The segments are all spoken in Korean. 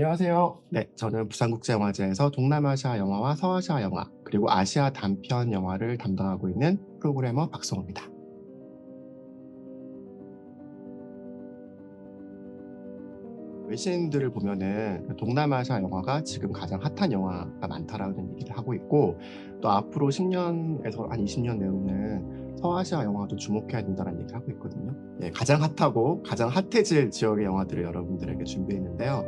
안녕하세요. 네, 저는 부산국제영화제에서 동남아시아 영화와 서아시아 영화, 그리고 아시아 단편 영화를 담당하고 있는 프로그래머 박성호입니다. 외신들을 보면은 동남아시아 영화가 지금 가장 핫한 영화가 많다라는 얘기를 하고 있고, 또 앞으로 10년에서 한 20년 내로는 서아시아 영화도 주목해야 된다는 얘기를 하고 있거든요. 예, 가장 핫하고 가장 핫해질 지역의 영화들을 여러분들에게 준비했는데요.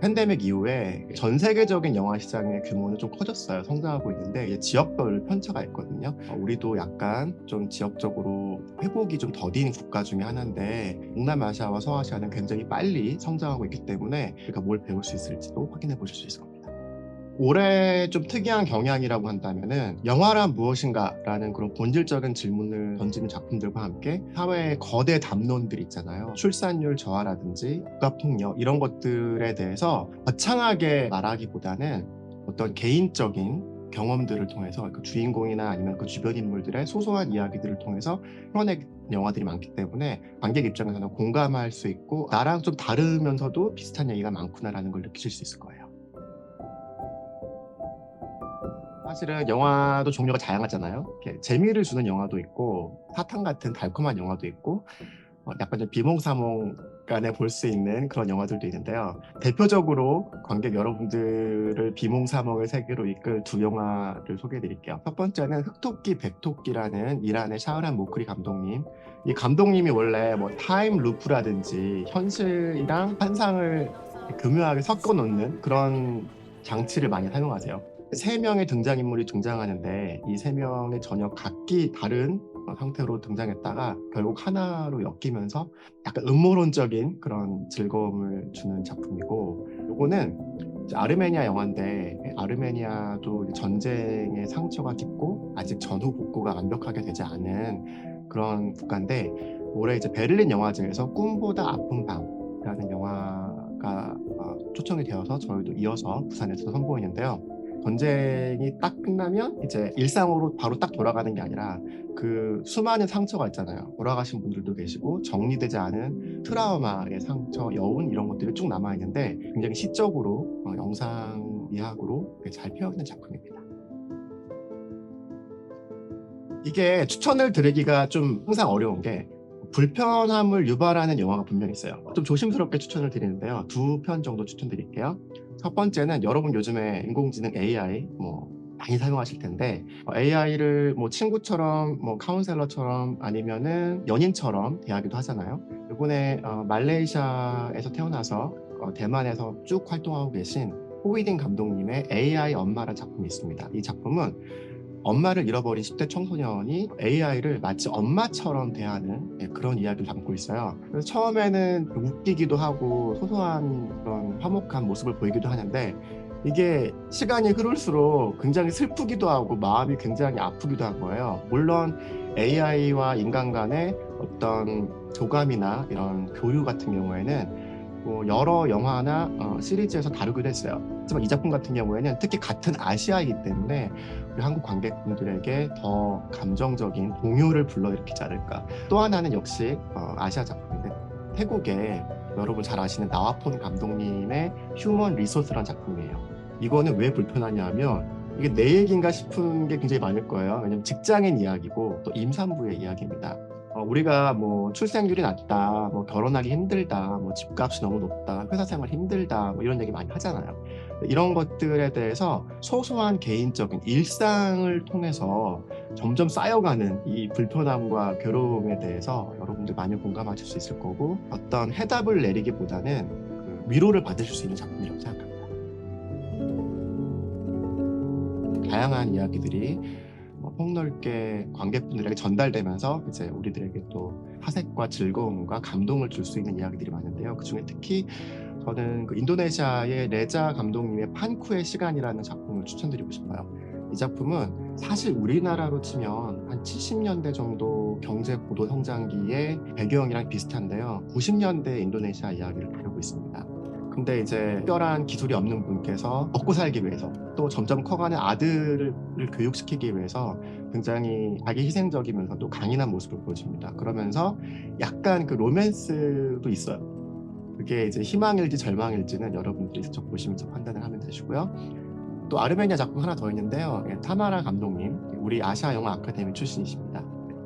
팬데믹 이후에 전 세계적인 영화 시장의 규모는 좀 커졌어요. 성장하고 있는데 이게 지역별 편차가 있거든요. 우리도 약간 좀 지역적으로 회복이 좀 더딘 국가 중에 하나인데, 동남아시아와 서아시아는 굉장히 빨리 성장하고 있기 때문에 우리가 뭘 배울 수 있을지도 확인해 보실 수 있을 겁니다. 올해 좀 특이한 경향이라고 한다면은 '영화란 무엇인가?'라는 그런 본질적인 질문을 던지는 작품들과 함께 사회의 거대 담론들 있잖아요. 출산율 저하라든지 국가폭력 이런 것들에 대해서 거창하게 말하기보다는 어떤 개인적인 경험들을 통해서 그 주인공이나 아니면 그 주변 인물들의 소소한 이야기들을 통해서 풀어낸 영화들이 많기 때문에 관객 입장에서는 공감할 수 있고 '나랑 좀 다르면서도 비슷한 얘기가 많구나.'라는 걸 느끼실 수 있을 거예요. 사실은 영화도 종류가 다양하잖아요. 이렇게 재미를 주는 영화도 있고 사탕 같은 달콤한 영화도 있고 약간 좀 비몽사몽간에 볼 수 있는 그런 영화들도 있는데요. 대표적으로 관객 여러분들을 비몽사몽의 세계로 이끌 두 영화를 소개해 드릴게요. 첫 번째는 흑토끼 백토끼라는 이란의 샤흐란 모크리 감독님. 이 감독님이 원래 뭐 타임 루프라든지 현실이랑 환상을 교묘하게 섞어 놓는 그런 장치를 많이 사용하세요. 세 명의 등장인물이 등장하는데 이 세 명이 전혀 각기 다른 형태로 등장했다가 결국 하나로 엮이면서 약간 음모론적인 그런 즐거움을 주는 작품이고, 요거는 이제 아르메니아 영화인데 아르메니아도 이제 전쟁의 상처가 깊고 아직 전후 복구가 완벽하게 되지 않은 그런 국가인데, 올해 이제 베를린 영화제에서 꿈보다 아픈 밤이라는 영화가 초청이 되어서 저희도 이어서 부산에서 선보이는데요. 전쟁이 딱 끝나면 이제 일상으로 바로 딱 돌아가는 게 아니라 그 수많은 상처가 있잖아요. 돌아가신 분들도 계시고 정리되지 않은 트라우마의 상처, 여운 이런 것들이 쭉 남아 있는데 굉장히 시적으로 영상 미학으로 잘 표현된 작품입니다. 이게 추천을 드리기가 좀 항상 어려운 게 불편함을 유발하는 영화가 분명히 있어요. 좀 조심스럽게 추천을 드리는데요. 두 편 정도 추천드릴게요. 첫 번째는 여러분 요즘에 인공지능 AI 많이 사용하실 텐데, AI를 뭐 친구처럼 뭐 카운셀러처럼 아니면은 연인처럼 대하기도 하잖아요. 요번에 말레이시아에서 태어나서 대만에서 쭉 활동하고 계신 호이딘 감독님의 AI 엄마라는 작품이 있습니다. 이 작품은 엄마를 잃어버린 10대 청소년이 AI를 마치 엄마처럼 대하는 그런 이야기를 담고 있어요. 그래서 처음에는 좀 웃기기도 하고 소소한 그런 화목한 모습을 보이기도 하는데, 이게 시간이 흐를수록 굉장히 슬프기도 하고 마음이 굉장히 아프기도 한 거예요. 물론 AI와 인간 간의 어떤 교감이나 이런 교류 같은 경우에는 뭐 여러 영화나 시리즈에서 다루기도 했어요. 하지만 이 작품 같은 경우에는 특히 같은 아시아이기 때문에 우리 한국 관객분들에게 더 감정적인 동요를 불러일으키지 않을까. 또 하나는 역시 아시아 작품인데, 태국의 여러분 잘 아시는 나와폰 감독님의 휴먼 리소스라는 작품이에요. 이거는 왜 불편하냐 하면 이게 내 얘기인가 싶은 게 굉장히 많을 거예요. 왜냐면 직장인 이야기고 또 임산부의 이야기입니다. 우리가 뭐 출생률이 낮다, 뭐 결혼하기 힘들다, 뭐 집값이 너무 높다, 회사 생활 힘들다, 뭐 이런 얘기 많이 하잖아요. 이런 것들에 대해서 소소한 개인적인 일상을 통해서 점점 쌓여가는 이 불편함과 괴로움에 대해서 여러분들 많이 공감하실 수 있을 거고, 어떤 해답을 내리기보다는 그 위로를 받으실 수 있는 작품이라고 생각합니다. 다양한 이야기들이 폭넓게 관객분들에게 전달되면서 이제 우리들에게 또 화색과 즐거움과 감동을 줄 수 있는 이야기들이 많은데요. 그중에 특히 저는 그 인도네시아의 레자 감독님의 판쿠의 시간이라는 작품을 추천드리고 싶어요. 이 작품은 사실 우리나라로 치면 한 70년대 정도 경제 고도 성장기의 배경이랑 비슷한데요. 90년대 인도네시아 이야기를 다루고 있습니다. 근데 이제 특별한 기술이 없는 분께서 먹고 살기 위해서, 또 점점 커가는 아들을 교육시키기 위해서 굉장히 자기 희생적이면서도 강인한 모습을 보여줍니다. 그러면서 약간 그 로맨스도 있어요. 그게 이제 희망일지 절망일지는 여러분들이 직접 보시면서 판단을 하면 되시고요. 또 아르메니아 작품 하나 더 있는데요. 타마라 감독님, 우리 아시아 영화 아카데미 출신이십니다.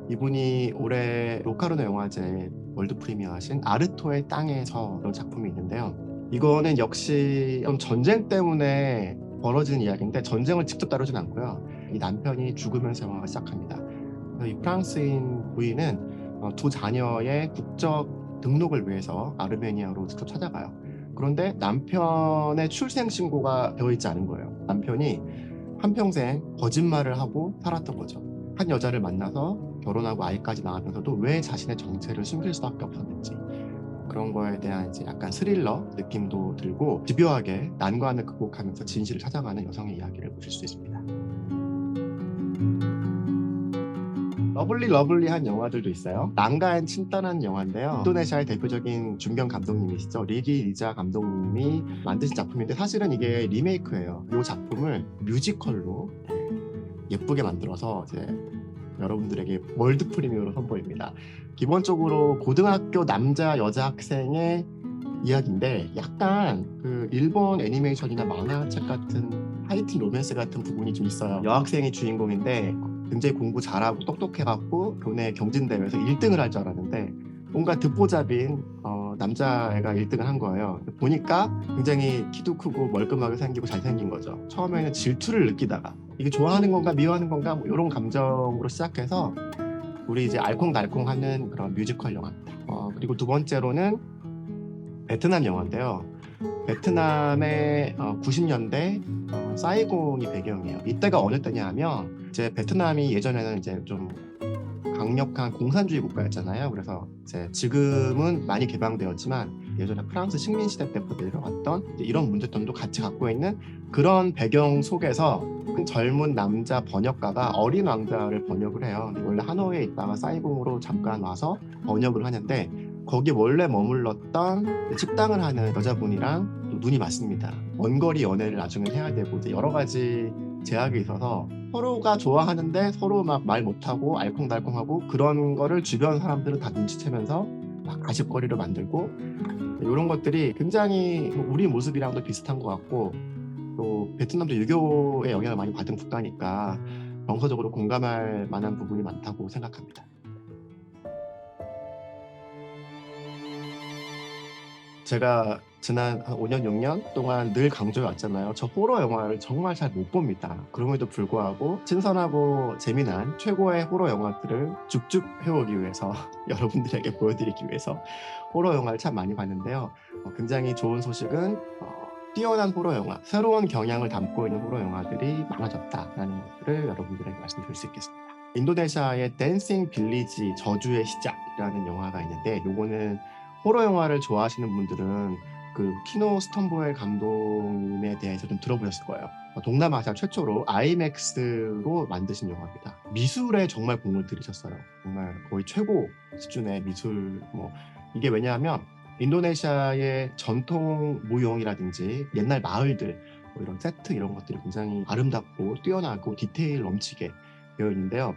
이분이 올해 로카르노 영화제 월드 프리미어하신 아르토의 땅에서라는 작품이 있는데요. 이거는 역시 좀 전쟁 때문에 벌어진 이야기인데 전쟁을 직접 다루진 않고요. 이 남편이 죽으면서 영화가 시작합니다. 그래서 이 프랑스인 부인은 두 자녀의 국적 등록을 위해서 아르메니아로 직접 찾아가요. 그런데 남편의 출생 신고가 되어 있지 않은 거예요. 남편이 한평생 거짓말을 하고 살았던 거죠. 한 여자를 만나서 결혼하고 아이까지 낳으면서도 왜 자신의 정체를 숨길 수밖에 없었는지, 그런 거에 대한 이제 약간 스릴러 느낌도 들고 집요하게 난관을 극복하면서 진실을 찾아가는 여성의 이야기를 보실 수 있습니다. 러블리한 영화들도 있어요. 난가앤 친다는 영화인데요. 인도네시아의 대표적인 중견 감독님이시죠. 리리 리자 감독님이 만드신 작품인데 사실은 이게 리메이크예요. 이 작품을 뮤지컬로 예쁘게 만들어서 이제 여러분들에게 월드 프리미어로 선보입니다. 기본적으로 고등학교 남자 여자 학생의 이야기인데 약간 그 일본 애니메이션이나 만화책 같은 하이틴 로맨스 같은 부분이 좀 있어요. 여학생이 주인공인데 굉장히 공부 잘하고 똑똑해갖고 교내 경진대회에서 1등을 할 줄 알았는데 뭔가 듣보잡인 남자애가 1등을 한 거예요. 보니까 굉장히 키도 크고 멀끔하게 생기고 잘생긴 거죠. 처음에는 질투를 느끼다가 이게 좋아하는 건가 미워하는 건가 뭐 이런 감정으로 시작해서 우리 이제 알콩달콩하는 그런 뮤지컬 영화입니다. 그리고 두 번째로는 베트남 영화인데요. 베트남의 90년대 사이공이 배경이에요. 이때가 어느 때냐 하면 이제 베트남이 예전에는 이제 좀 강력한 공산주의 국가였잖아요. 그래서 이제 지금은 많이 개방되었지만 예전에 프랑스 식민 시대 때부터 내려왔던 이런 문제점도 같이 갖고 있는 그런 배경 속에서 한 젊은 남자 번역가가 어린 왕자를 번역을 해요. 원래 하노이에 있다가 사이공으로 잠깐 와서 번역을 하는데 거기 원래 머물렀던 식당을 하는 여자분이랑 또 눈이 맞습니다. 원거리 연애를 나중에 해야 되고 이제 여러 가지 제약이 있어서 서로가 좋아하는데 서로 막 말 못하고 알콩달콩하고 그런 거를 주변 사람들은 다 눈치채면서 막 가십거리를 만들고 이런 것들이 굉장히 우리 모습이랑도 비슷한 것 같고 또 베트남도 유교의 영향을 많이 받은 국가니까 정서적으로 공감할 만한 부분이 많다고 생각합니다. 제가 지난 한 5년, 6년 동안 늘 강조해 왔잖아요. 저 호러 영화를 정말 잘 못 봅니다. 그럼에도 불구하고 신선하고 재미난 최고의 호러 영화들을 쭉쭉 해오기 위해서 여러분들에게 보여드리기 위해서 호러 영화를 참 많이 봤는데요. 굉장히 좋은 소식은 뛰어난 호러 영화, 새로운 경향을 담고 있는 호러 영화들이 많아졌다라는 것들을 여러분들에게 말씀드릴 수 있겠습니다. 인도네시아의 댄싱 빌리지 저주의 시작이라는 영화가 있는데 요거는 호러 영화를 좋아하시는 분들은 그 키노 스턴보엘 감독님에 대해서 좀 들어보셨을 거예요. 동남아시아 최초로 아이맥스로 만드신 영화입니다. 미술에 정말 공을 들이셨어요. 정말 거의 최고 수준의 미술. 이게 왜냐하면 인도네시아의 전통 무용이라든지 옛날 마을들 이런 세트 이런 것들이 굉장히 아름답고 뛰어나고 디테일 넘치게 되어 있는데요.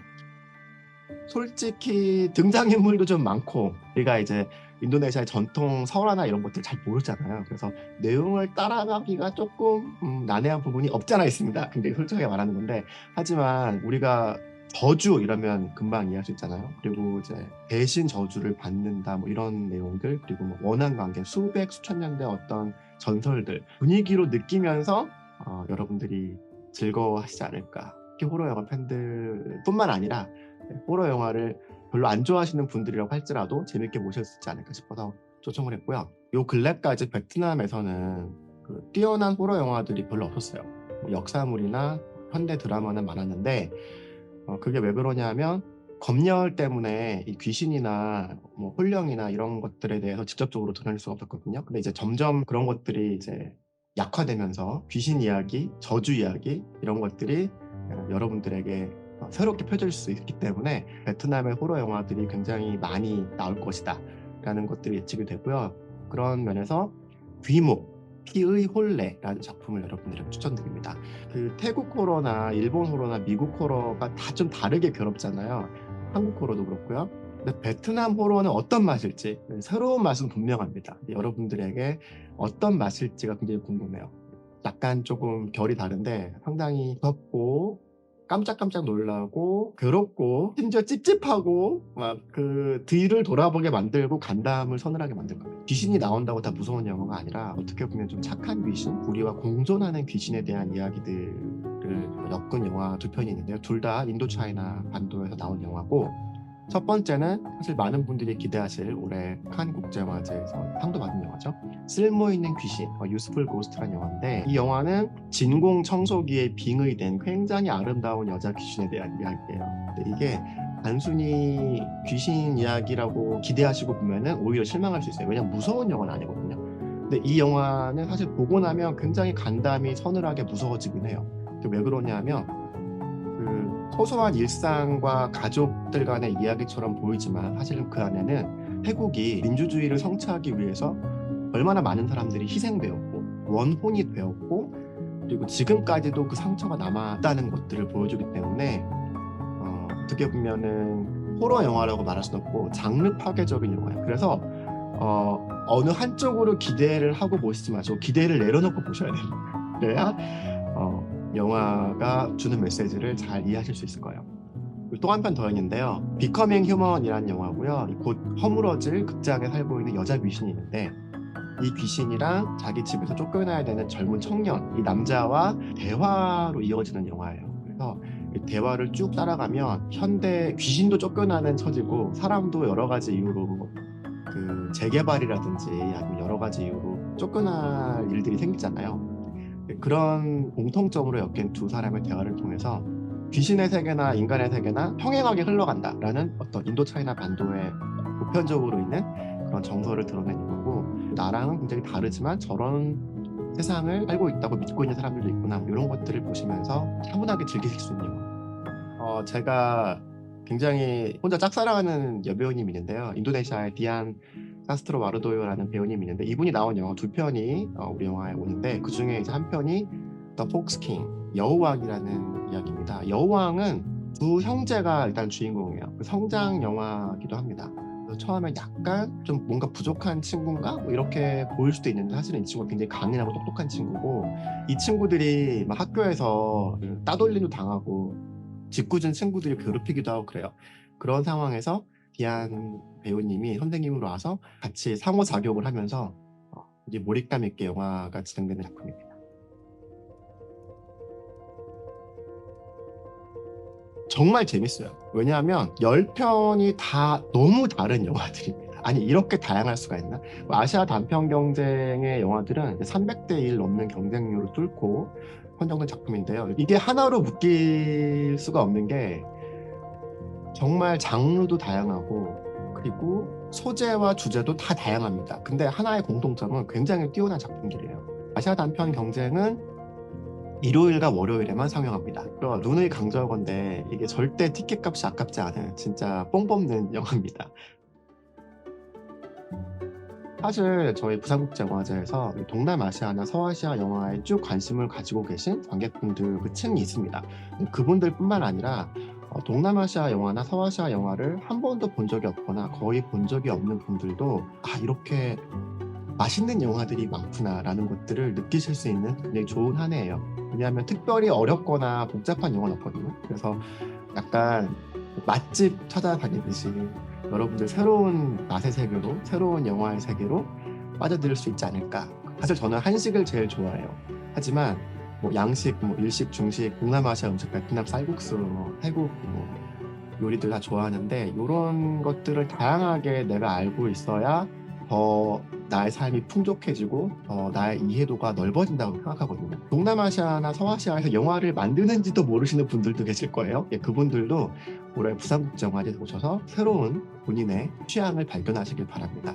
솔직히 등장인물도 좀 많고 우리가 이제 인도네시아의 전통 설화나 이런 것들 잘 모르잖아요. 그래서 내용을 따라가기가 조금 난해한 부분이 없지 않아 있습니다. 굉장히 솔직하게 말하는 건데 하지만 우리가 저주 이러면 금방 이해할 수 있잖아요. 그리고 이제 대신 저주를 받는다 뭐 이런 내용들 그리고 뭐 원한 관계 수백 수천 년대 어떤 전설들 분위기로 느끼면서 여러분들이 즐거워하시지 않을까. 특히 호러 영화 팬들뿐만 아니라 호러 영화를 별로 안 좋아하시는 분들이라고 할지라도 재밌게 보실 수 있지 않을까 싶어서 초청을 했고요. 요 근래까지 베트남에서는 그 뛰어난 호러 영화들이 별로 없었어요. 역사물이나 현대 드라마는 많았는데 그게 왜 그러냐 하면 검열 때문에 이 귀신이나 뭐 혼령이나 이런 것들에 대해서 직접적으로 드러낼 수가 없었거든요. 근데 이제 점점 그런 것들이 이제 약화되면서 귀신 이야기, 저주 이야기 이런 것들이 여러분들에게 새롭게 펼쳐질 수 있기 때문에 베트남의 호러 영화들이 굉장히 많이 나올 것이다 라는 것들이 예측이 되고요. 그런 면에서 귀목, 피의 혼례라는 작품을 여러분들에게 추천드립니다. 그 태국 호러나 일본 호러나 미국 호러가 다 좀 다르게 괴롭잖아요. 한국 호러도 그렇고요. 근데 베트남 호러는 어떤 맛일지 새로운 맛은 분명합니다. 여러분들에게 어떤 맛일지가 굉장히 궁금해요. 약간 조금 결이 다른데 상당히 무섭고 깜짝깜짝 놀라고 괴롭고 심지어 찝찝하고 막 그 뒤를 돌아보게 만들고 간담을 서늘하게 만들 겁니다. 귀신이 나온다고 다 무서운 영화가 아니라 어떻게 보면 좀 착한 귀신, 우리와 공존하는 귀신에 대한 이야기들을 엮은 영화 두 편이 있는데요. 둘 다 인도 차이나 반도에서 나온 영화고, 첫 번째는 사실 많은 분들이 기대하실 올해 칸 국제영화제에서 상도 받은 영화죠. 쓸모있는 귀신, 유스풀 고스트라는 영화인데, 이 영화는 진공 청소기에 빙의된 굉장히 아름다운 여자 귀신에 대한 이야기예요. 근데 이게 단순히 귀신 이야기라고 기대하시고 보면은 오히려 실망할 수 있어요. 왜냐면 무서운 영화는 아니거든요. 근데 이 영화는 사실 보고 나면 굉장히 간담이 서늘하게 무서워지긴 해요. 왜 그러냐면 그 소소한 일상과 가족들 간의 이야기처럼 보이지만 사실은 그 안에는 태국이 민주주의를 성취하기 위해서 얼마나 많은 사람들이 희생되었고 원혼이 되었고 그리고 지금까지도 그 상처가 남았다는 것들을 보여주기 때문에 어떻게 보면은 호러 영화라고 말할 수는 없고 장르 파괴적인 영화예요. 그래서 어느 한쪽으로 기대를 하고 보시지 마시고 기대를 내려놓고 보셔야 됩니다. 그래야 영화가 주는 메시지를 잘 이해하실 수 있을 거예요. 또 한 편 더 있는데요. 비커밍 휴먼이라는 영화고요. 곧 허물어질 극장에 살고 있는 여자 귀신이 있는데, 이 귀신이랑 자기 집에서 쫓겨나야 되는 젊은 청년, 이 남자와 대화로 이어지는 영화예요. 그래서 이 대화를 쭉 따라가면 현대 귀신도 쫓겨나는 처지고 사람도 여러 가지 이유로 그 재개발이라든지 아니면 여러 가지 이유로 쫓겨날 일들이 생기잖아요. 그런 공통점으로 엮인 두 사람의 대화를 통해서 귀신의 세계나 인간의 세계나 평행하게 흘러간다라는 어떤 인도 차이나 반도의 보편적으로 있는 그런 정서를 드러내는 거고, 나랑은 굉장히 다르지만 저런 세상을 살고 있다고 믿고 있는 사람들도 있구나, 이런 것들을 보시면서 차분하게 즐기실 수 있는 영화. 제가 굉장히 혼자 짝사랑하는 여배우님이 있는데요. 인도네시아의 디안 사스트로 와르도요라는 배우님이 있는데, 이분이 나온 영화 두 편이 우리 영화에 오는데, 그 중에 이제 한 편이 The Fox King, 여우왕이라는 이야기입니다. 여우왕은 두 형제가 일단 주인공이에요. 그 성장 영화기도 합니다. 그래서 처음에 약간 좀 뭔가 부족한 친구인가? 뭐 이렇게 보일 수도 있는데, 사실은 이 친구가 굉장히 강인하고 똑똑한 친구고, 이 친구들이 막 학교에서 따돌림도 당하고 짓궂은 친구들이 괴롭히기도 하고 그래요. 그런 상황에서 디안 배우님이 선생님으로 와서 같이 상호작용을 하면서 이제 몰입감 있게 영화가 진행되는 작품입니다. 정말 재밌어요. 왜냐하면 10편이 다 너무 다른 영화들입니다. 아니, 이렇게 다양할 수가 있나? 아시아 단편 경쟁의 영화들은 300대 1 넘는 경쟁률을 뚫고 선정된 작품인데요. 이게 하나로 묶일 수가 없는 게 정말 장르도 다양하고 그리고 소재와 주제도 다 다양합니다. 근데 하나의 공통점은 굉장히 뛰어난 작품들이에요. 아시아 단편 경쟁은 일요일과 월요일에만 상영합니다. 눈을 강조하건데 이게 절대 티켓값이 아깝지 않은 진짜 뽕 뽑는 영화입니다. 사실 저희 부산국제영화제에서 동남아시아나 서아시아 영화에 쭉 관심을 가지고 계신 관객분들 그 층이 있습니다. 그분들뿐만 아니라 동남아시아 영화나 서아시아 영화를 한 번도 본 적이 없거나 거의 본 적이 없는 분들도 이렇게 맛있는 영화들이 많구나라는 것들을 느끼실 수 있는 굉장히 좋은 한 해예요. 왜냐하면 특별히 어렵거나 복잡한 영화는 없거든요. 그래서 약간 맛집 찾아다니듯이 여러분들 새로운 맛의 세계로, 새로운 영화의 세계로 빠져들 수 있지 않을까. 사실 저는 한식을 제일 좋아해요. 하지만 뭐 양식, 뭐 일식, 중식, 동남아시아 음식, 베트남 쌀국수, 태국 요리들 다 좋아하는데, 이런 것들을 다양하게 내가 알고 있어야 더 나의 삶이 풍족해지고 나의 이해도가 넓어진다고 생각하거든요. 동남아시아나 서아시아에서 영화를 만드는지도 모르시는 분들도 계실 거예요. 그분들도 올해 부산국제영화제에 오셔서 새로운 본인의 취향을 발견하시길 바랍니다.